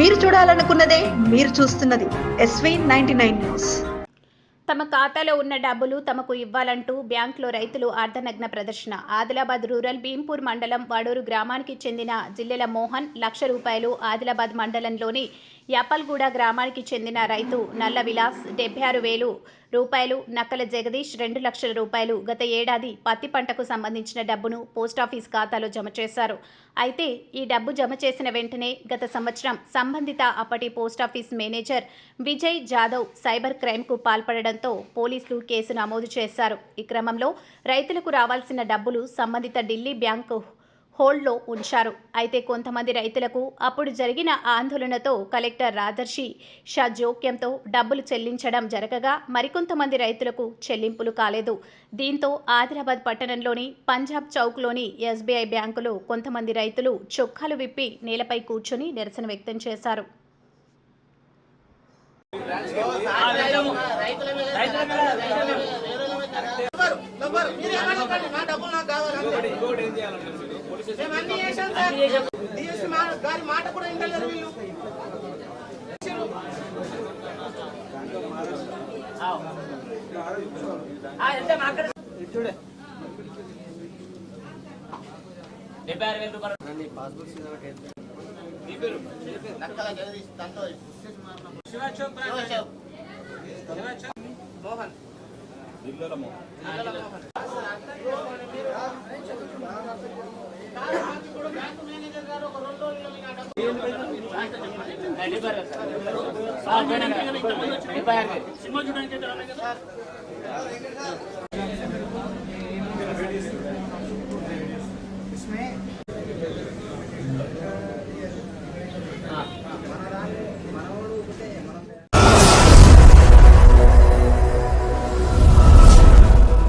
మీరు చూడాలనుకున్నదే మీరు చూస్తున్నది SV99 న్యూస్. తమ ఖాతాలో ఉన్న డబ్బులు తమకు ఇవ్వాలంటూ బ్యాంకులో రైతులు అర్ధనగ్న ప్రదర్శన. ఆదిలాబాద్ రూరల్ భీంపూర్ మండలం వడూరు గ్రామానికి చెందిన జిల్లెల మోహన్ ₹1,00,000, ఆదిలాబాద్ మండలంలోని యాపల్గూడ గ్రామానికి చెందిన రైతు నల్ల విలాస్ ₹76,000, నక్కల జగదీష్ ₹2,00,000 గత ఏడాది పత్తి పంటకు సంబంధించిన డబ్బును పోస్టాఫీస్ ఖాతాలో జమ చేశారు. అయితే ఈ డబ్బు జమ చేసిన వెంటనే గత సంవత్సరం సంబంధిత అప్పటి post office manager Vijay Jadhav cyber క్రైమ్కు పాల్పడడంతో పోలీసులు కేసు నమోదు చేశారు. ఈ క్రమంలో రైతులకు రావాల్సిన డబ్బులు సంబంధిత ఢిల్లీ బ్యాంకు హోల్డ్లో ఉంచారు. అయితే కొంతమంది రైతులకు అప్పుడు జరిగిన ఆందోళనతో కలెక్టర్ రాజర్షి షా జోక్యంతో డబ్బులు చెల్లించడం జరగగా మరికొంతమంది రైతులకు చెల్లింపులు కాలేదు. దీంతో ఆదిలాబాద్ పట్టణంలోని పంజాబ్ చౌక్లోని SBI బ్యాంకులో కొంతమంది రైతులు చొక్కాలు విప్పి నేలపై కూర్చొని నిరసన వ్యక్తం చేశారు. మోహన్ సినిమా చూడడానికి